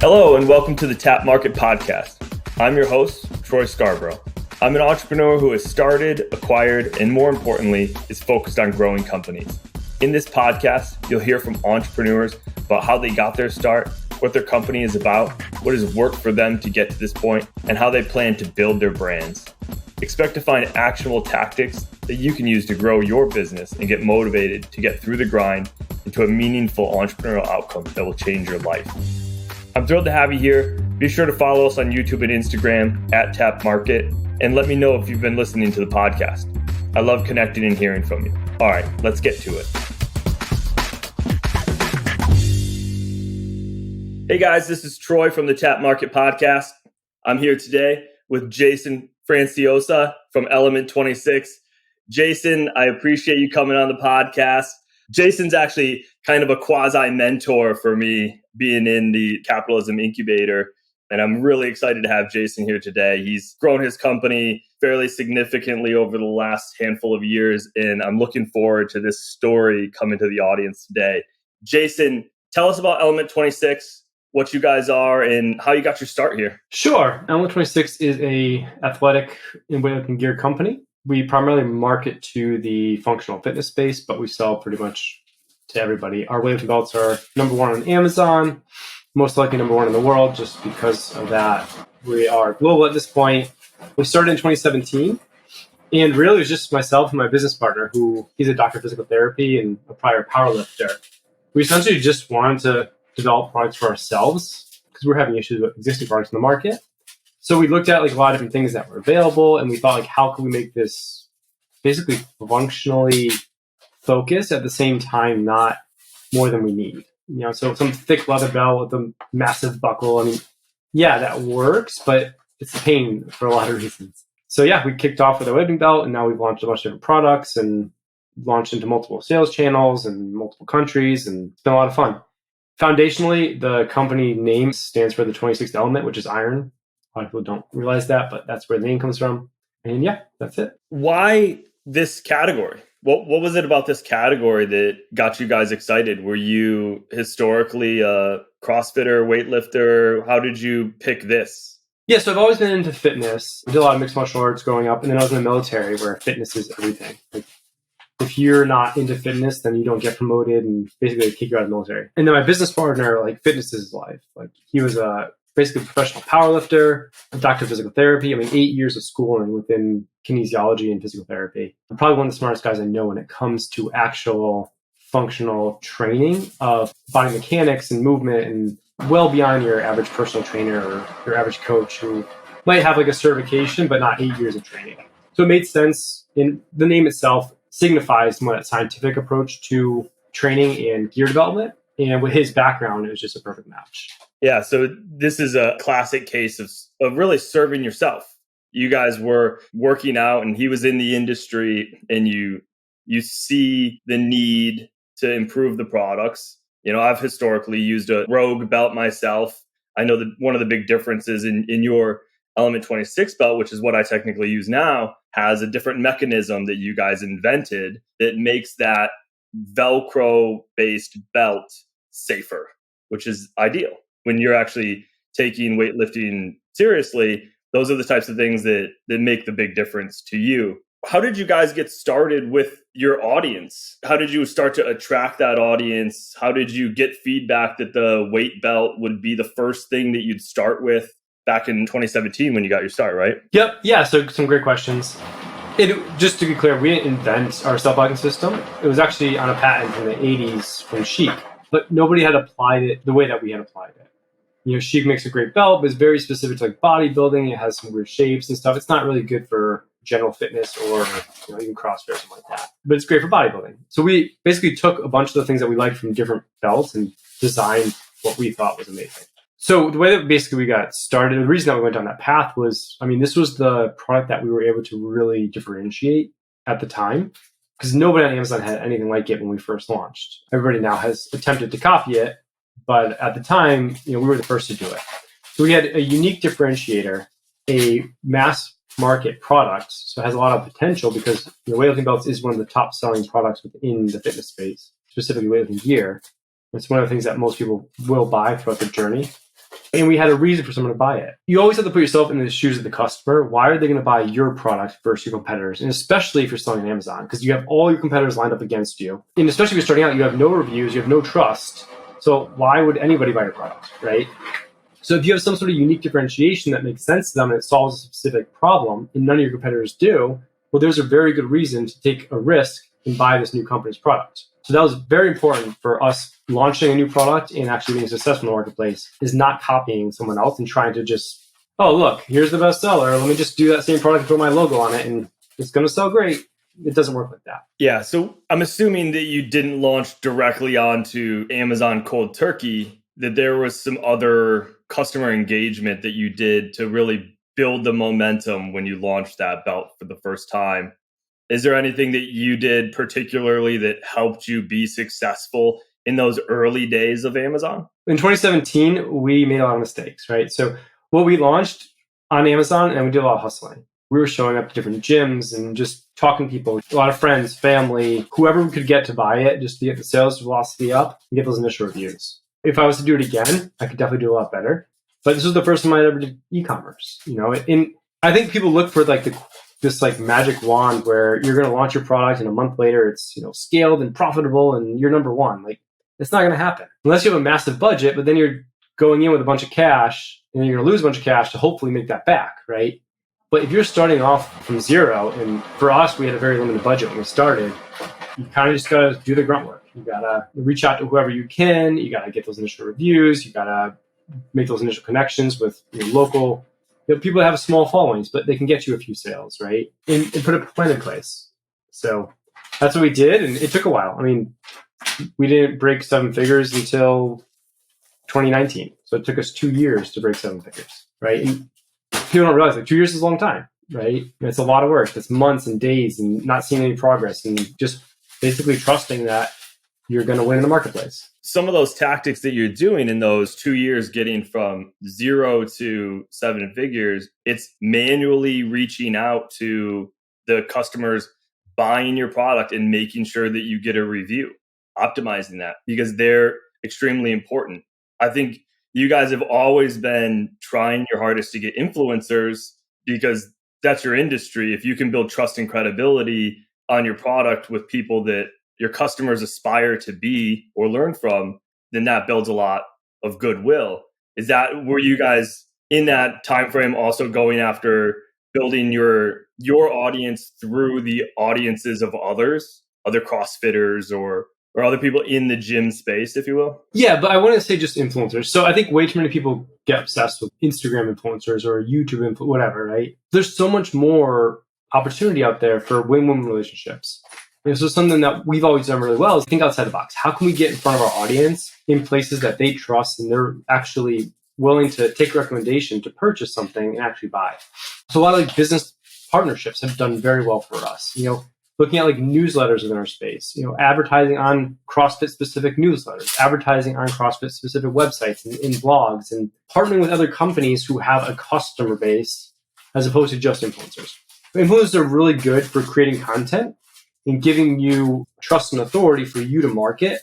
Hello and welcome to the Tap Market Podcast. I'm your host, Troy Scarborough. I'm an entrepreneur who has started, acquired, and more importantly, is focused on growing companies. In this podcast, you'll hear from entrepreneurs about how they got their start, what their company is about, what has worked for them to get to this point, and how they plan to build their brands. Expect to find actionable tactics that you can use to grow your business and get motivated to get through the grind into a meaningful entrepreneurial outcome that will change your life. I'm thrilled to have you here. Be sure to follow us on YouTube and Instagram at Tap Market, and let me know if you've been listening to the podcast. I love connecting and hearing from you. All right, let's get to it. Hey guys, this is Troy from the Tap Market Podcast. I'm here today with Jason Franciosa from Element 26. Jason, I appreciate you coming on the podcast. Jason's actually kind of a quasi-mentor for me being in the capitalism incubator. And I'm really excited to have Jason here today. He's grown his company fairly significantly over the last handful of years. And I'm looking forward to this story coming to the audience today. Jason, tell us about Element 26, what you guys are, and how you got your start here. Sure. Element 26 is a athletic and weightlifting gear company. We primarily market to the functional fitness space, but we sell pretty much to everybody. Our weightlifting belts are number one on Amazon, most likely number one in the world, just because of that. We are global at this point. We started in 2017, and really it was just myself and my business partner, who he's a doctor of physical therapy and a prior powerlifter. We essentially just wanted to develop products for ourselves because we're having issues with existing products in the market. So we looked at a lot of different things that were available, and we thought, how can we make this basically functionally focused at the same time, not more than we need. So some thick leather belt with a massive buckle. I mean, yeah, that works, but it's a pain for a lot of reasons. So yeah, we kicked off with a weightlifting belt, and now we've launched a bunch of different products and launched into multiple sales channels and multiple countries, and it's been a lot of fun. Foundationally, the company name stands for the 26th element, which is iron. A lot of people don't realize that, but that's where the name comes from. And yeah, that's it. Why this category? What was it about this category that got you guys excited? Were you historically a CrossFitter, weightlifter? How did you pick this? Yeah, so I've always been into fitness. I did a lot of mixed martial arts growing up, and then I was in the military where fitness is everything. Like, if you're not into fitness, then you don't get promoted, and basically they kick you out of the military. And then my business partner, fitness is his life. He was basically a professional powerlifter, a doctor of physical therapy. 8 years of schooling within kinesiology and physical therapy. I'm probably one of the smartest guys I know when it comes to actual functional training of body mechanics and movement, and well beyond your average personal trainer or your average coach who might have a certification, but not 8 years of training. So it made sense. In the name itself signifies more that scientific approach to training and gear development. And with his background, it was just a perfect match. Yeah, so this is a classic case of really serving yourself. You guys were working out and he was in the industry, and you see the need to improve the products. I've historically used a Rogue belt myself. I know that one of the big differences in your Element 26 belt, which is what I technically use now, has a different mechanism that you guys invented that makes that Velcro-based belt safer, which is ideal. When you're actually taking weightlifting seriously, those are the types of things that make the big difference to you. How did you guys get started with your audience? How did you start to attract that audience? How did you get feedback that the weight belt would be the first thing that you'd start with back in 2017 when you got your start, right? Yep. Yeah. So some great questions. Just to be clear, we didn't invent our self-locking system. It was actually on a patent from the 80s from Chic, but nobody had applied it the way that we had applied it. Chic makes a great belt, but it's very specific to bodybuilding. It has some weird shapes and stuff. It's not really good for general fitness or even CrossFit or something like that. But it's great for bodybuilding. So we basically took a bunch of the things that we liked from different belts and designed what we thought was amazing. So the way that basically we got started, the reason that we went down that path was, this was the product that we were able to really differentiate at the time, because nobody on Amazon had anything like it when we first launched. Everybody now has attempted to copy it, but at the time, we were the first to do it. So we had a unique differentiator, a mass market product, so it has a lot of potential because weightlifting belts is one of the top selling products within the fitness space, specifically weightlifting gear. It's one of the things that most people will buy throughout the journey. and we had a reason for someone to buy it. You always have to put yourself in the shoes of the customer. Why are they going to buy your product versus your competitors? And especially if you're selling on Amazon, because you have all your competitors lined up against you. And especially if you're starting out, you have no reviews, you have no trust. So why would anybody buy your product, right? So if you have some sort of unique differentiation that makes sense to them and it solves a specific problem and none of your competitors do, well, there's a very good reason to take a risk and buy this new company's product. So that was very important for us launching a new product and actually being successful in the marketplace, is not copying someone else and trying to just, oh, look, here's the best seller. Let me just do that same product and put my logo on it and it's going to sell great. It doesn't work like that. Yeah. So I'm assuming that you didn't launch directly onto Amazon cold turkey, that there was some other customer engagement that you did to really build the momentum when you launched that belt for the first time. Is there anything that you did particularly that helped you be successful in those early days of Amazon? In 2017, we made a lot of mistakes, right? So what we launched on Amazon, and we did a lot of hustling. We were showing up to different gyms and just talking to people, a lot of friends, family, whoever we could get to buy it, just to get the sales velocity up and get those initial reviews. If I was to do it again, I could definitely do a lot better. But this was the first time I ever did e-commerce, and I think people look for this magic wand where you're going to launch your product and a month later it's, scaled and profitable and you're number one. Like, it's not going to happen unless you have a massive budget, but then you're going in with a bunch of cash and then you're going to lose a bunch of cash to hopefully make that back, right? But if you're starting off from zero, and for us, we had a very limited budget when we started, you kind of just got to do the grunt work. You got to reach out to whoever you can. You got to get those initial reviews. You got to make those initial connections with local people that have small followings, but they can get you a few sales, right? And put a plan in place. So that's what we did, and it took a while. I mean, we didn't break seven figures until 2019. So it took us 2 years to break seven figures, right? And people don't realize 2 years is a long time, right? And it's a lot of work. It's months and days and not seeing any progress and just basically trusting that you're going to win in the marketplace. Some of those tactics that you're doing in those 2 years, getting from 0 to seven figures, it's manually reaching out to the customers buying your product and making sure that you get a review, optimizing that because they're extremely important. I think you guys have always been trying your hardest to get influencers because that's your industry. If you can build trust and credibility on your product with people that your customers aspire to be or learn from, then that builds a lot of goodwill. Were you guys in that time frame also going after building your audience through the audiences of other CrossFitters or other people in the gym space, if you will? Yeah, but I wouldn't say just influencers. So I think way too many people get obsessed with Instagram influencers or YouTube whatever, right? There's so much more opportunity out there for win-win relationships. And so something that we've always done really well is think outside the box. How can we get in front of our audience in places that they trust and they're actually willing to take a recommendation to purchase something and actually buy? So a lot of business partnerships have done very well for us. Looking at newsletters within our space, advertising on CrossFit specific newsletters, advertising on CrossFit specific websites and in blogs, and partnering with other companies who have a customer base as opposed to just influencers. Influencers are really good for creating content and giving you trust and authority for you to market.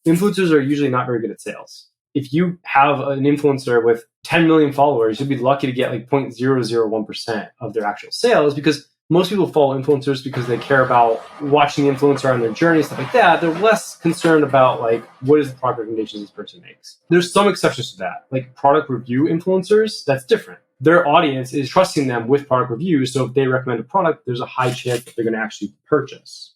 Influencers are usually not very good at sales. If you have an influencer with 10 million followers, you'll be lucky to get 0.001% of their actual sales because most people follow influencers because they care about watching the influencer on their journey, stuff like that. They're less concerned about what is the product recommendations this person makes. There's some exceptions to that, like product review influencers. That's different. Their audience is trusting them with product reviews. So if they recommend a product, there's a high chance that they're going to actually purchase,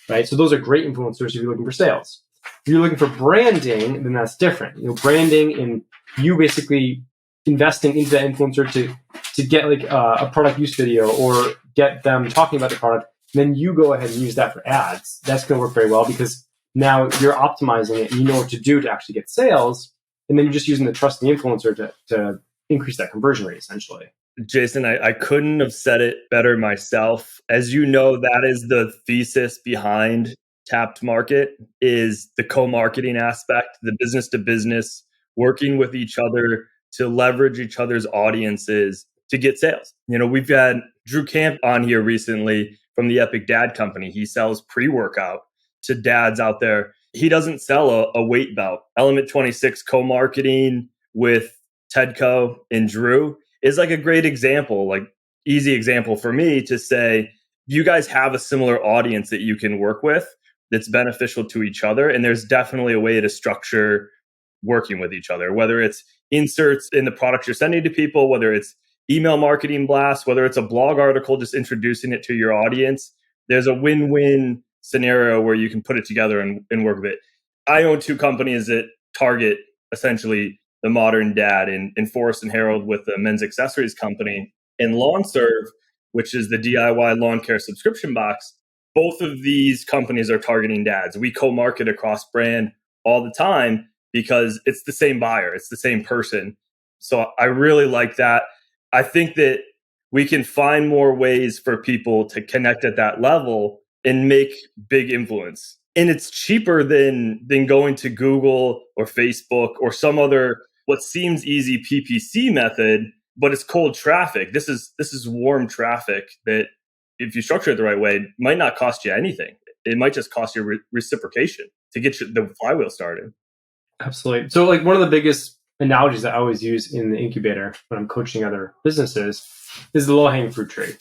right? So those are great influencers if you're looking for sales. If you're looking for branding, then that's different. Branding and you basically investing into that influencer to get a product use video or get them talking about the product, then you go ahead and use that for ads. That's going to work very well because now you're optimizing it and you know what to do to actually get sales. And then you're just using the trust of the influencer to increase that conversion rate, essentially. Jason, I couldn't have said it better myself. As you know, that is the thesis behind Tapped Market, is the co-marketing aspect, the business to business, working with each other to leverage each other's audiences to get sales. We've had Drew Camp on here recently from the Epic Dad Company. He sells pre-workout to dads out there. He doesn't sell a weight belt. Element 26 co-marketing with Tedco and Drew is like a great example, like easy example for me to say, you guys have a similar audience that you can work with that's beneficial to each other. And there's definitely a way to structure working with each other, whether it's inserts in the products you're sending to people, whether it's email marketing blasts, whether it's a blog article, just introducing it to your audience. There's a win-win scenario where you can put it together and work with it. I own two companies that target essentially the modern dad in Forrest and Harold with the men's accessories company, and LawnServe, which is the DIY lawn care subscription box. Both of these companies are targeting dads. We co-market across brand all the time because it's the same buyer, it's the same person. So I really like that. I think that we can find more ways for people to connect at that level and make big influence. And it's cheaper than going to Google or Facebook or some other what seems easy PPC method, but it's cold traffic. This is warm traffic that if you structure it the right way, might not cost you anything. It might just cost you reciprocation to get the flywheel started. Absolutely. So like one of the biggest analogies that I always use in the incubator when I'm coaching other businesses is the low-hanging fruit tree,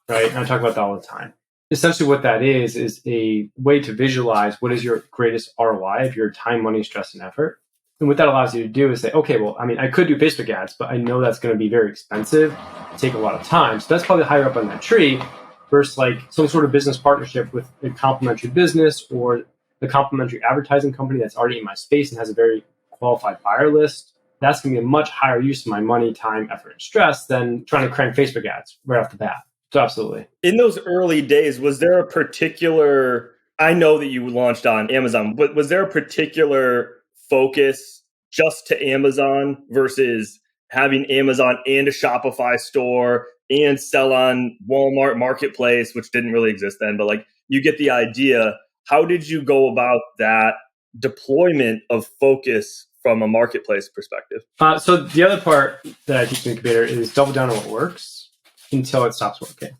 right? And I talk about that all the time. Essentially what that is a way to visualize what is your greatest ROI of your time, money, stress, and effort. And what that allows you to do is say, okay, well, I mean, I could do Facebook ads, but I know that's going to be very expensive, take a lot of time. So that's probably higher up on that tree versus like some sort of business partnership with a complementary business or the complementary advertising company that's already in my space and has a very qualified buyer list. That's going to be a much higher use of my money, time, effort, and stress than trying to crank Facebook ads right off the bat. So absolutely. In those early days, was there a particular, I know that you launched on Amazon, but was there a particular focus just to Amazon versus having Amazon and a Shopify store and sell on Walmart Marketplace, which didn't really exist then, but like you get the idea. How did you go about that deployment of focus from a marketplace perspective? So the other part that I teach in the incubator is double down on what works until it stops working.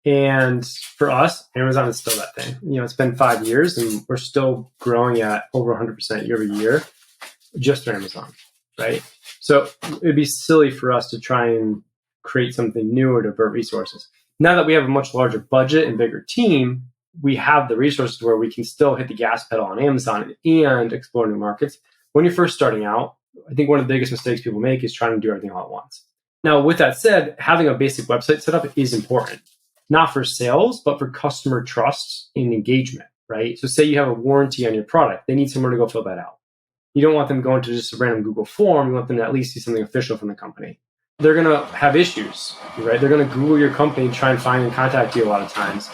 And for us, Amazon is still that thing. You know, it's been 5 years and we're still growing at over 100% year over year just through Amazon, right? So it'd be silly for us to try and create something new or divert resources. Now that we have a much larger budget and bigger team, we have the resources where we can still hit the gas pedal on Amazon and explore new markets. When you're first starting out, I think one of the biggest mistakes people make is trying to do everything all at once. Now, with that said, having a basic website set up is important, not for sales, but for customer trust and engagement, right? So say you have a warranty on your product, they need somewhere to go fill that out. You don't want them going to just a random Google form. You want them to at least see something official from the company. They're going to have issues, right? They're going to Google your company and try and find and contact you a lot of times.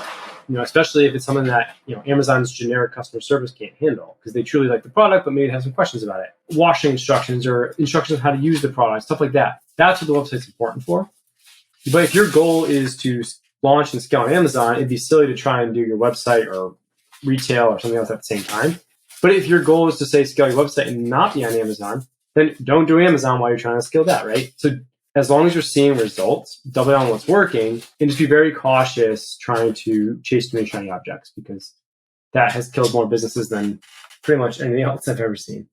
You know, especially if it's something that, you know, Amazon's generic customer service can't handle because they truly like the product, but maybe have some questions about it. Washing instructions or instructions on how to use the product, stuff like that. That's what the website's important for. But if your goal is to launch and scale on Amazon, it'd be silly to try and do your website or retail or something else at the same time. But if your goal is to say scale your website and not be on Amazon, then don't do Amazon while you're trying to scale that, right? So as long as you're seeing results, double down on what's working, and just be very cautious trying to chase too many shiny objects because that has killed more businesses than pretty much anything else I've ever seen.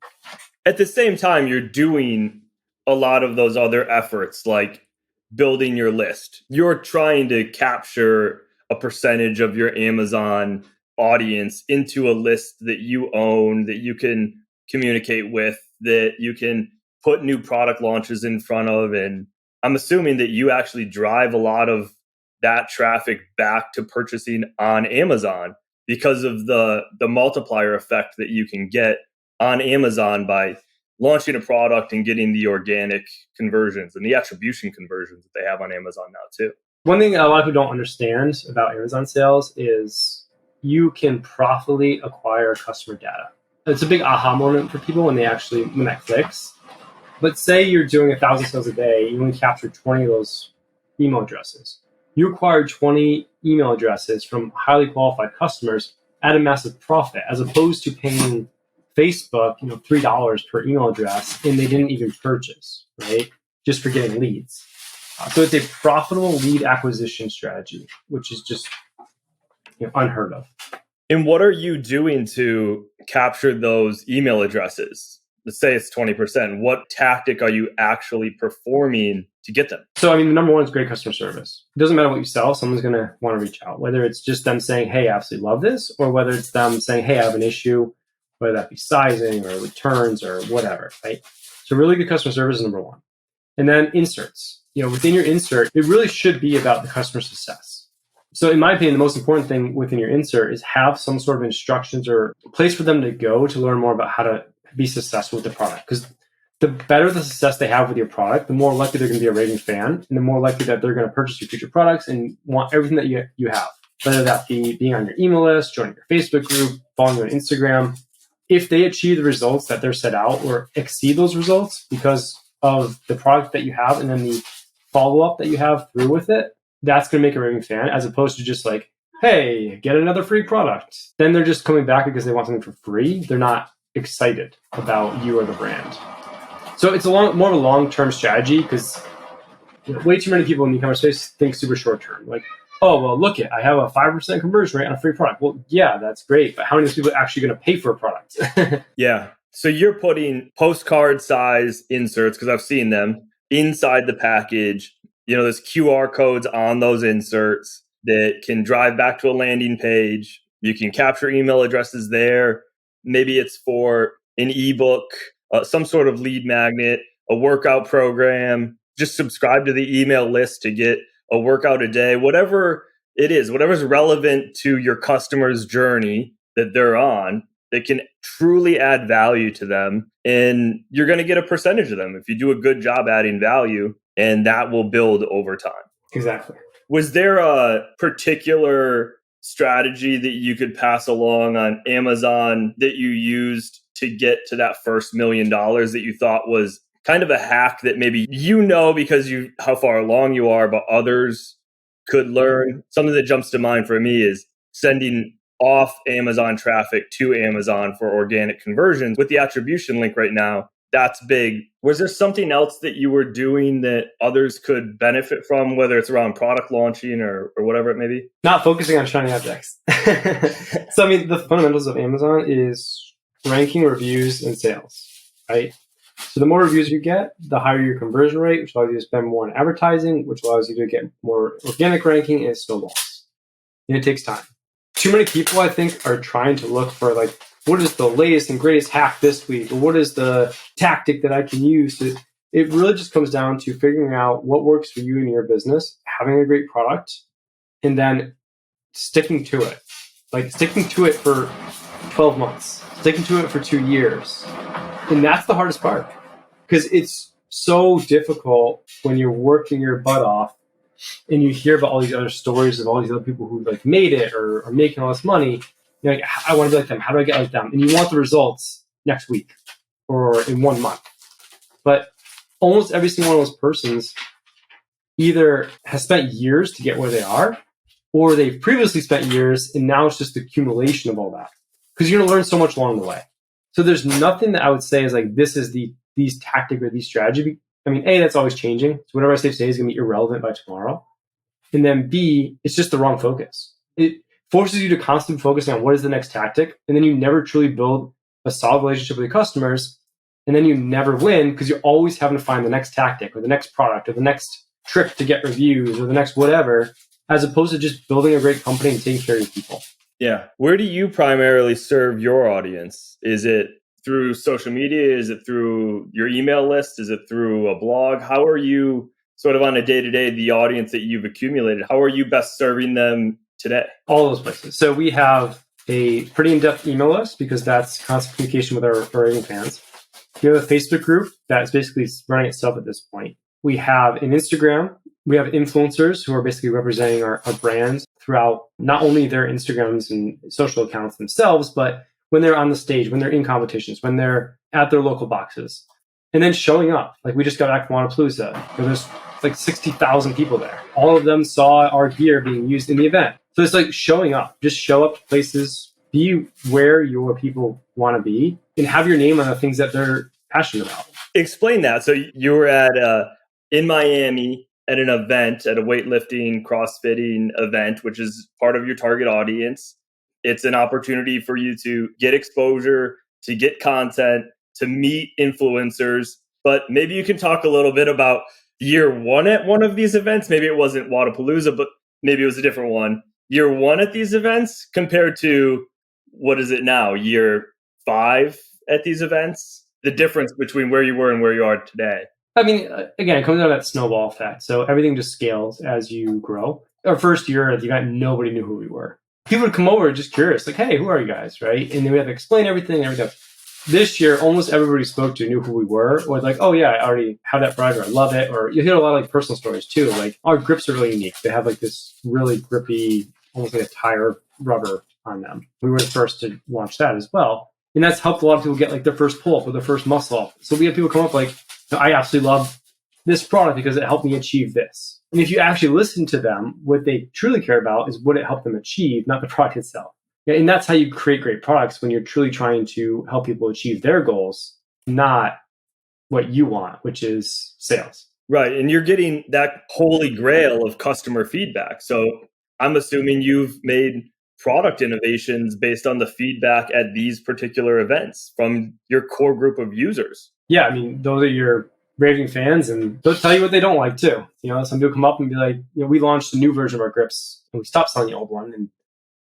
At the same time, you're doing a lot of those other efforts like building your list. You're trying to capture a percentage of your Amazon audience into a list that you own, that you can communicate with, that you can put new product launches in front of. And I'm assuming that you actually drive a lot of that traffic back to purchasing on Amazon because of the multiplier effect that you can get on Amazon by launching a product and getting the organic conversions and the attribution conversions that they have on Amazon now too. One thing a lot of people don't understand about Amazon sales is you can profitably acquire customer data. It's a big aha moment for people when that clicks. But say you're doing 1,000 sales a day, you only capture 20 of those email addresses. You acquired 20 email addresses from highly qualified customers at a massive profit, as opposed to paying Facebook, $3 per email address, and they didn't even purchase, right? Just for getting leads. So it's a profitable lead acquisition strategy, which is just unheard of. And what are you doing to capture those email addresses? let's say it's 20%, what tactic are you actually performing to get them? So, I mean, the number one is great customer service. It doesn't matter what you sell, someone's going to want to reach out, whether it's just them saying, hey, I absolutely love this, or whether it's them saying, hey, I have an issue, whether that be sizing or returns or whatever, right? So really good customer service is number one. And then inserts. Within your insert, it really should be about the customer success. So in my opinion, the most important thing within your insert is have some sort of instructions or a place for them to go to learn more about how to be successful with the product. Because the better the success they have with your product, the more likely they're going to be a raving fan, and the more likely that they're going to purchase your future products and want everything that you have, whether that be being on your email list, joining your Facebook group, following you on Instagram. If they achieve the results that they're set out or exceed those results because of the product that you have and then the follow-up that you have through with it, that's going to make a raving fan, as opposed to just like, hey, get another free product. Then they're just coming back because they want something for free. They're not excited about you or the brand. So it's more of a long-term strategy, because way too many people in the e-commerce space think super short-term. Like, oh, well, look I have a 5% conversion rate on a free product. Well, yeah, that's great. But how many of those people are actually going to pay for a product? Yeah. So you're putting postcard size inserts, because I've seen them, inside the package. There's QR codes on those inserts that can drive back to a landing page. You can capture email addresses there. Maybe it's for an ebook, some sort of lead magnet, a workout program. Just subscribe to the email list to get a workout a day, whatever it is, whatever's relevant to your customer's journey that they're on, that can truly add value to them. And you're going to get a percentage of them if you do a good job adding value, and that will build over time. Exactly. Was there a particular strategy that you could pass along on Amazon that you used to get to that first $1 million that you thought was kind of a hack that maybe because how far along you are, but others could learn? Something that jumps to mind for me is sending off Amazon traffic to Amazon for organic conversions with the attribution link right now. That's big. Was there something else that you were doing that others could benefit from, whether it's around product launching or whatever it may be? Not focusing on shiny objects. So, I mean, the fundamentals of Amazon is ranking, reviews, and sales, right? So the more reviews you get, the higher your conversion rate, which allows you to spend more on advertising, which allows you to get more organic ranking, and it snowballs. And it takes time. Too many people, I think, are trying to look for like, what is the latest and greatest hack this week? Or what is the tactic that I can use? It really just comes down to figuring out what works for you and your business, having a great product, and then sticking to it. Like sticking to it for 12 months, sticking to it for 2 years. And that's the hardest part, because it's so difficult when you're working your butt off and you hear about all these other stories of all these other people who like made it or are making all this money. You're like, I want to be like them. How do I get like them? And you want the results next week or in 1 month. But almost every single one of those persons either has spent years to get where they are, or they've previously spent years and now it's just the accumulation of all that. Because you're going to learn so much along the way. So there's nothing that I would say is like, this is these tactic or these strategy. I mean, A, that's always changing. So whatever I say today is going to be irrelevant by tomorrow. And then B, it's just the wrong focus. It forces you to constantly focus on what is the next tactic. And then you never truly build a solid relationship with your customers. And then you never win because you're always having to find the next tactic or the next product or the next trick to get reviews or the next whatever, as opposed to just building a great company and taking care of your people. Yeah. Where do you primarily serve your audience? Is it through social media? Is it through your email list? Is it through a blog? How are you sort of on a day-to-day, the audience that you've accumulated, how are you best serving them today? All those places. So we have a pretty in-depth email list because that's constant communication with our raving fans. We have a Facebook group that's basically running itself at this point. We have an Instagram. We have influencers who are basically representing our brands throughout not only their Instagrams and social accounts themselves, but when they're on the stage, when they're in competitions, when they're at their local boxes, and then showing up. Like we just got back from Wannapalooza. There's like 60,000 people there. All of them saw our gear being used in the event. So it's like showing up. Just show up to places, be where your people want to be, and have your name on the things that they're passionate about. Explain that. So you were at in Miami at an event, at a weightlifting, CrossFitting event, which is part of your target audience. It's an opportunity for you to get exposure, to get content, to meet influencers. But maybe you can talk a little bit about year one at one of these events. Maybe it wasn't Wadapalooza, but maybe it was a different one. Year one at these events compared to, what is it now, year 5 at these events? The difference between where you were and where you are today. I mean, again, it comes down to that snowball effect. So everything just scales as you grow. Our first year at the event, nobody knew who we were. People would come over just curious, like, hey, who are you guys, right? And then we have to explain everything and everything. This year, almost everybody spoke to knew who we were, or like, oh yeah, I already have that product, or I love it. Or you hear a lot of like personal stories too. Like our grips are really unique. They have like this really grippy, almost like a tire rubber on them. We were the first to launch that as well. And that's helped a lot of people get like their first pull up or their first muscle up. So we have people come up like, I absolutely love this product because it helped me achieve this. And if you actually listen to them, what they truly care about is what it helped them achieve, not the product itself. And that's how you create great products, when you're truly trying to help people achieve their goals, not what you want, which is sales. Right. And you're getting that holy grail of customer feedback. So I'm assuming you've made product innovations based on the feedback at these particular events from your core group of users. Yeah. I mean, those are your raving fans, and they'll tell you what they don't like too. You know, some people come up and be like, we launched a new version of our grips and we stopped selling the old one. And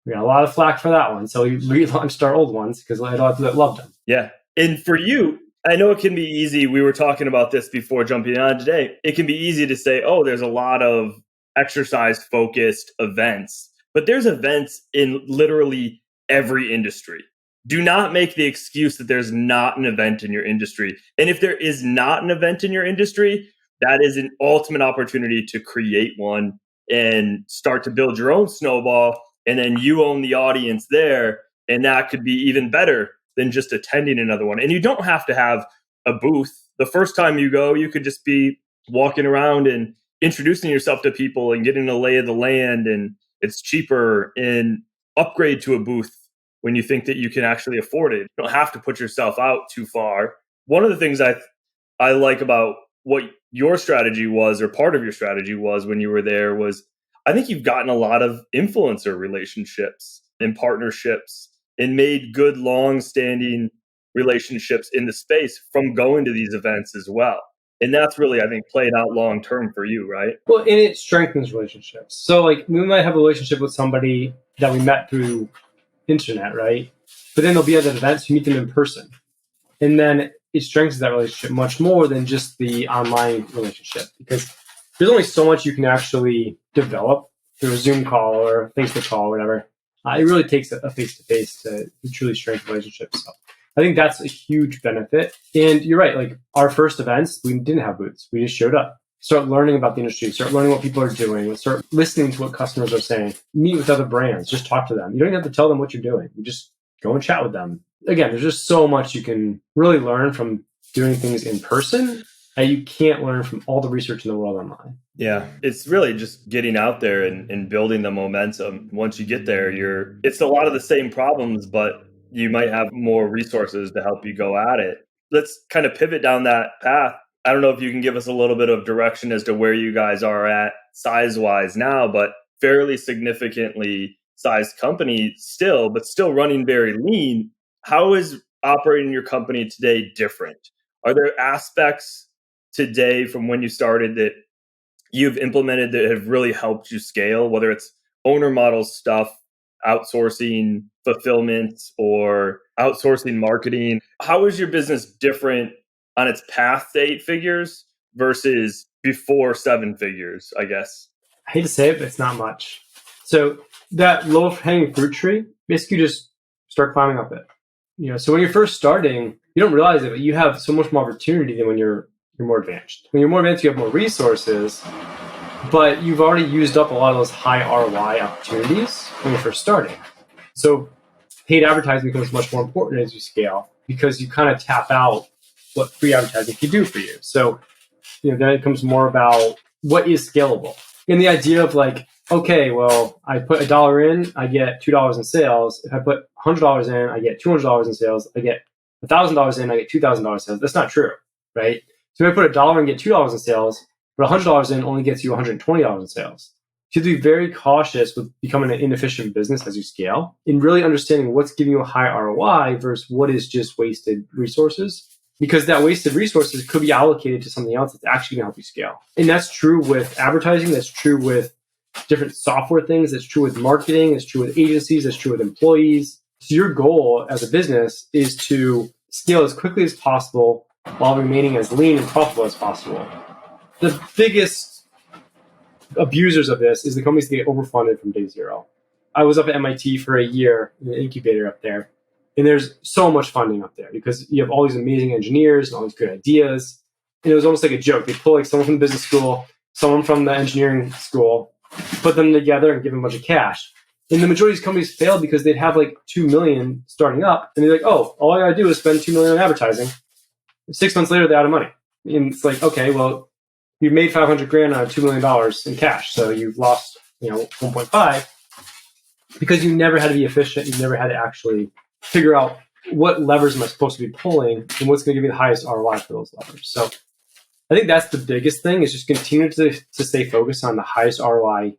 we got a lot of flack for that one. So we relaunched our old ones because I had a lot of people that loved them. Yeah. And for you, I know it can be easy. We were talking about this before jumping on today. It can be easy to say, oh, there's a lot of exercise focused events, but there's events in literally every industry. Do not make the excuse that there's not an event in your industry. And if there is not an event in your industry, that is an ultimate opportunity to create one and start to build your own snowball. And then you own the audience there. And that could be even better than just attending another one. And you don't have to have a booth. The first time you go, you could just be walking around and introducing yourself to people and getting a lay of the land. And it's cheaper, and upgrade to a booth when you think that you can actually afford it. You don't have to put yourself out too far. One of the things I like about what your strategy was, or part of your strategy was when you were there, was I think you've gotten a lot of influencer relationships and partnerships and made good, long-standing relationships in the space from going to these events as well. And that's really, I think, played out long-term for you, right? Well, and it strengthens relationships. So like we might have a relationship with somebody that we met through internet, right? But then they'll be at an event, so you meet them in person. And then it strengthens that relationship much more than just the online relationship, because there's only so much you can actually develop through a Zoom call or a Facebook call or whatever. It really takes a face-to-face to truly strengthen relationships. So I think that's a huge benefit. And you're right, like our first events, we didn't have booths. We just showed up. Start learning about the industry, start learning what people are doing, start listening to what customers are saying, meet with other brands, just talk to them. You don't even have to tell them what you're doing. You just go and chat with them. Again, there's just so much you can really learn from doing things in person that you can't learn from all the research in the world online. Yeah, it's really just getting out there and building the momentum. Once you get there, it's a lot of the same problems, but you might have more resources to help you go at it. Let's kind of pivot down that path. I don't know if you can give us a little bit of direction as to where you guys are at size-wise now, but fairly significantly sized company still, but still running very lean. How is operating your company today different? Are there aspects today from when you started that you've implemented that have really helped you scale, whether it's owner model stuff, outsourcing fulfillment, or outsourcing marketing? How is your business different on its path to 8 figures versus before 7 figures, I guess? I hate to say it, but it's not much. So that low-hanging fruit tree, basically just start climbing up it. So when you're first starting, you don't realize it, but you have so much more opportunity than when you're more advanced. When you're more advanced, you have more resources, but you've already used up a lot of those high ROI opportunities when you're first starting. So paid advertising becomes much more important as you scale, because you kind of tap out what free advertising can do for you. So, then it becomes more about what is scalable. And the idea of like, okay, well, I put $1 in, I get $2 in sales. If I put $100 in, I get $200 in sales. I get $1,000 in, I get $2,000 in sales. That's not true, right? So if I put $1 and get $2 in sales, but $100 in only gets you $120 in sales. You have to be very cautious with becoming an inefficient business as you scale, and really understanding what's giving you a high ROI versus what is just wasted resources. because that wasted resources could be allocated to something else that's actually going to help you scale. And that's true with advertising. That's true with different software things. That's true with marketing. That's true with agencies. That's true with employees. So your goal as a business is to scale as quickly as possible while remaining as lean and profitable as possible. The biggest abusers of this is the companies that get overfunded from day zero. I was up at MIT for a year in the incubator up there. And there's so much funding up there because you have all these amazing engineers and all these good ideas. And it was almost like a joke. They pull like someone from the business school, someone from the engineering school, put them together and give them a bunch of cash. And the majority of these companies failed because they'd have like 2 million starting up. And they're like, oh, all I got to do is spend 2 million on advertising. 6 months later, they're out of money. And it's like, okay, well, you've made 500 grand on $2 million in cash. So you've lost, 1.5 because you never had to be efficient. You never had to actually figure out what levers am I supposed to be pulling and what's going to give me the highest ROI for those levers. So I think that's the biggest thing is just continue to stay focused on the highest ROI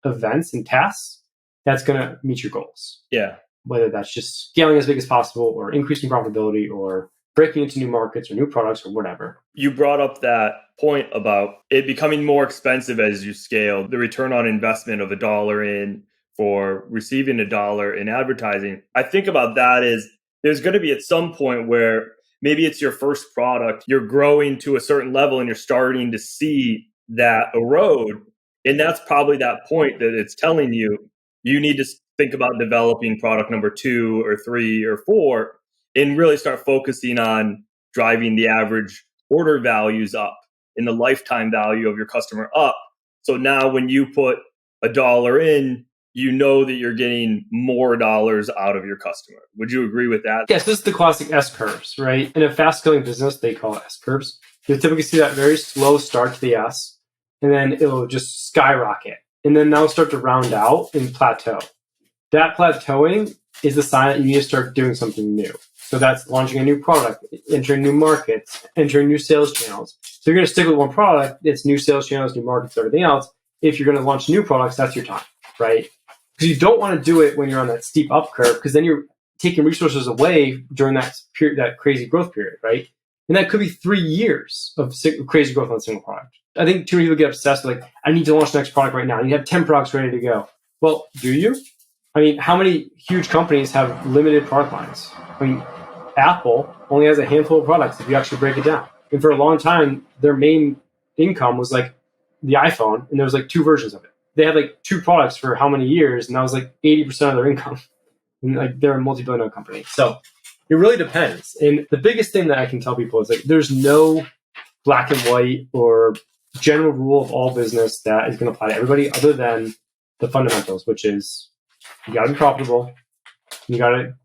events and tasks that's going to meet your goals. Yeah. Whether that's just scaling as big as possible or increasing profitability or breaking into new markets or new products or whatever. You brought up that point about it becoming more expensive as you scale. The return on investment of $1 in for receiving $1 in advertising. I think about that as there's going to be at some point where maybe it's your first product, you're growing to a certain level and you're starting to see that erode. And that's probably that point that it's telling you, you need to think about developing product number 2 or 3 or 4 and really start focusing on driving the average order values up and the lifetime value of your customer up. So now when you put $1 in, you know that you're getting more dollars out of your customer. Would you agree with that? Yes, this is the classic S curves, right? In a fast scaling business, they call it S curves. You'll typically see that very slow start to the S, and then it'll just skyrocket. And then that'll start to round out and plateau. That plateauing is the sign that you need to start doing something new. So that's launching a new product, entering new markets, entering new sales channels. So you're going to stick with one product. It's new sales channels, new markets, everything else. If you're going to launch new products, that's your time, right? Because you don't want to do it when you're on that steep up curve, because then you're taking resources away during that period, that crazy growth period, right? And that could be 3 years of crazy growth on a single product. I think too many people get obsessed with like, I need to launch the next product right now. You have 10 products ready to go. Well, do you? I mean, how many huge companies have limited product lines? I mean, Apple only has a handful of products if you actually break it down. And for a long time, their main income was like the iPhone, and there was like 2 versions of it. They had like 2 products for how many years, and that was like 80% of their income. And like they're a multi-billion-dollar company. So it really depends. And the biggest thing that I can tell people is like there's no black and white or general rule of all business that is going to apply to everybody other than the fundamentals, which is you got to be profitable, you got to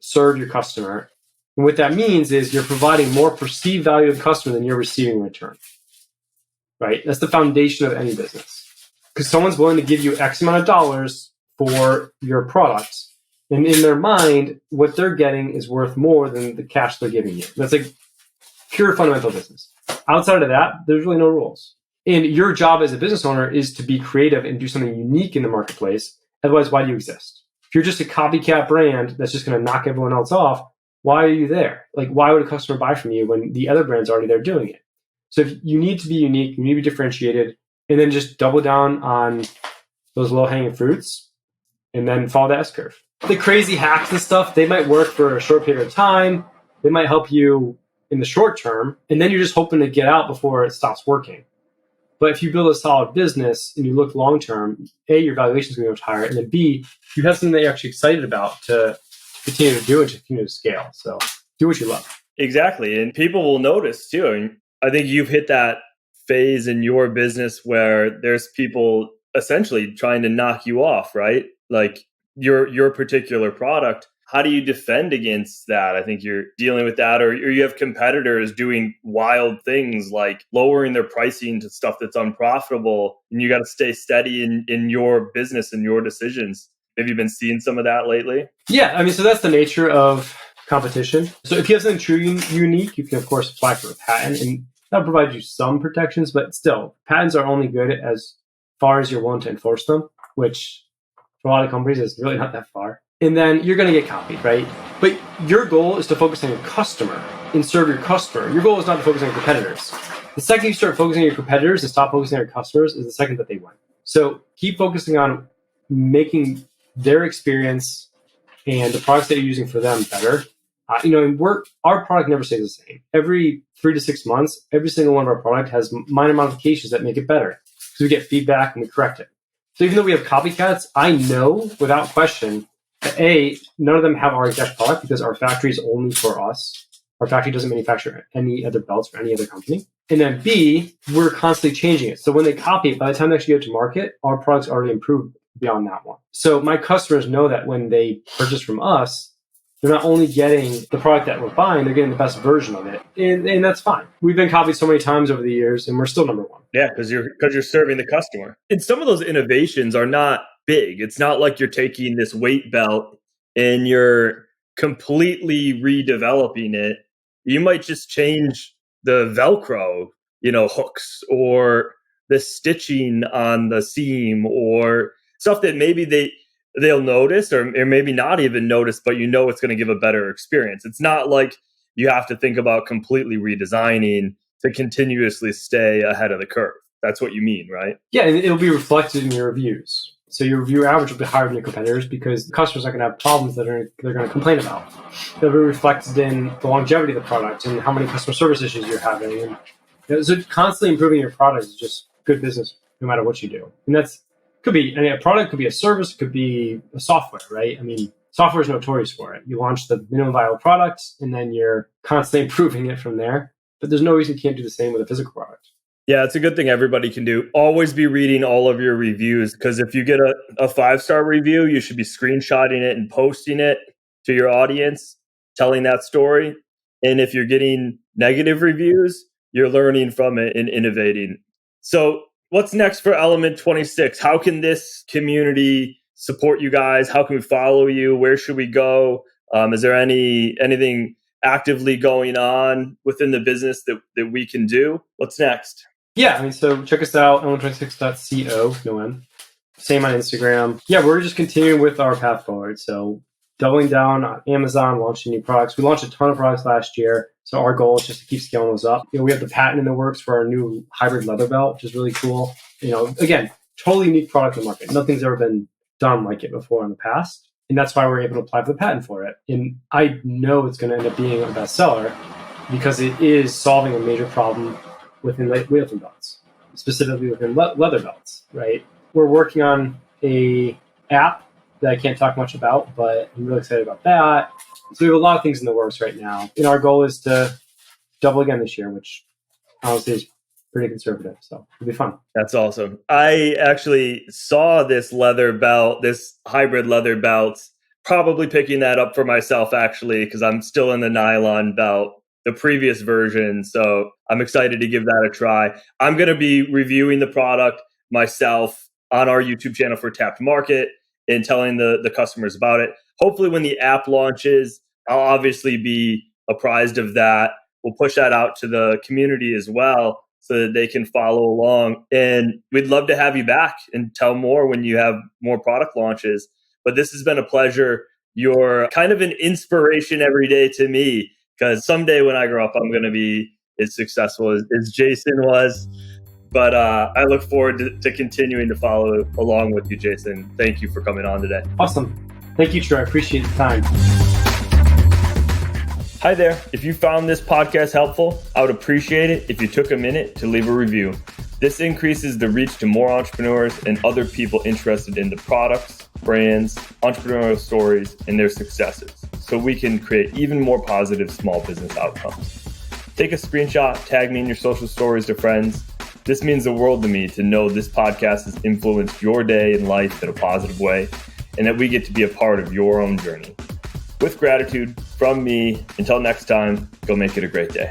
serve your customer. And what that means is you're providing more perceived value to the customer than you're receiving in return. Right? That's the foundation of any business. Because someone's willing to give you X amount of dollars for your product. And in their mind, what they're getting is worth more than the cash they're giving you. That's like pure fundamental business. Outside of that, there's really no rules. And your job as a business owner is to be creative and do something unique in the marketplace. Otherwise, why do you exist? If you're just a copycat brand that's just going to knock everyone else off, why are you there? Like, why would a customer buy from you when the other brand's already there doing it? So if you need to be unique, you need to be differentiated, and then just double down on those low-hanging fruits and then follow the S-curve. The crazy hacks and stuff, they might work for a short period of time. They might help you in the short term, and then you're just hoping to get out before it stops working. But if you build a solid business and you look long-term, A, your valuation is going to be much higher, and then B, you have something that you're actually excited about to continue to do and to continue to scale. So do what you love. Exactly. And people will notice too. I mean, I think you've hit that phase in your business where there's people essentially trying to knock you off, right? Like your particular product. How do you defend against that? I think you're dealing with that, or you have competitors doing wild things like lowering their pricing to stuff that's unprofitable, and you got to stay steady in your business and your decisions. Have you been seeing some of that lately? Yeah, I mean, so that's the nature of competition. So if you have something truly unique, you can, of course, apply for a patent, and that'll provide you some protections, but still, patents are only good as far as you're willing to enforce them, which for a lot of companies is really not that far. And then you're going to get copied, right? But your goal is to focus on your customer and serve your customer. Your goal is not to focus on your competitors. The second you start focusing on your competitors and stop focusing on your customers is the second that they win. So keep focusing on making their experience and the products that you're using for them better. Our product never stays the same. Every 3 to 6 months, every single one of our product has minor modifications that make it better. So we get feedback and we correct it. So even though we have copycats, I know without question that none of them have our exact product because our factory is only for us. Our factory doesn't manufacture any other belts for any other company. And then B, we're constantly changing it. So when they copy it, by the time they actually go to market, our product's already improved beyond that one. So my customers know that when they purchase from us, they're not only getting the product that we're buying, they're getting the best version of it. And that's fine. We've been copied so many times over the years and we're still number one. Yeah, because you're serving the customer. And some of those innovations are not big. It's not like you're taking this weight belt and you're completely redeveloping it. You might just change the Velcro, hooks or the stitching on the seam or stuff that maybe they'll notice or maybe not even notice, but it's going to give a better experience. It's not like you have to think about completely redesigning to continuously stay ahead of the curve. That's what you mean, right? Yeah, and it'll be reflected in your reviews. So your review average will be higher than your competitors because the customers aren't going to have problems that they're going to complain about. It'll be reflected in the longevity of the product and how many customer service issues you're having. And so constantly improving your product is just good business no matter what you do. And could be a product, could be a service, could be a software, right? I mean, software is notorious for it. You launch the minimum viable product and then you're constantly improving it from there. But there's no reason you can't do the same with a physical product. Yeah, it's a good thing everybody can do. Always be reading all of your reviews because if you get a 5-star review, you should be screenshotting it and posting it to your audience, telling that story. And if you're getting negative reviews, you're learning from it and innovating. So what's next for Element 26? How can this community support you guys? How can we follow you? Where should we go? Is there anything actively going on within the business that we can do? What's next? Yeah, so check us out, element26.co, no M. Same on Instagram. Yeah, we're just continuing with our path forward. So doubling down on Amazon, launching new products. We launched a ton of products last year. So our goal is just to keep scaling those up. We have the patent in the works for our new hybrid leather belt, which is really cool. Again, totally unique product in the market. Nothing's ever been done like it before in the past. And that's why we're able to apply for the patent for it. And I know it's going to end up being a bestseller because it is solving a major problem within weightlifting belts, specifically within leather belts, right? We're working on a app that I can't talk much about, but I'm really excited about that. So we have a lot of things in the works right now. And our goal is to double again this year, which honestly is pretty conservative. So it'll be fun. That's awesome. I actually saw this leather belt, this hybrid leather belt, probably picking that up for myself actually, because I'm still in the nylon belt, the previous version. So I'm excited to give that a try. I'm going to be reviewing the product myself on our YouTube channel for Tapped Market and telling the customers about it. Hopefully when the app launches, I'll obviously be apprised of that. We'll push that out to the community as well so that they can follow along. And we'd love to have you back and tell more when you have more product launches. But this has been a pleasure. You're kind of an inspiration every day to me because someday when I grow up, I'm going to be as successful as Jason was. But I look forward to continuing to follow along with you, Jason. Thank you for coming on today. Awesome. Thank you, Troy. I appreciate the time. Hi there. If you found this podcast helpful, I would appreciate it if you took a minute to leave a review. This increases the reach to more entrepreneurs and other people interested in the products, brands, entrepreneurial stories, and their successes, so we can create even more positive small business outcomes. Take a screenshot, tag me in your social stories to friends. This means the world to me to know this podcast has influenced your day and life in a positive way, and that we get to be a part of your own journey. With gratitude from me, until next time, go make it a great day.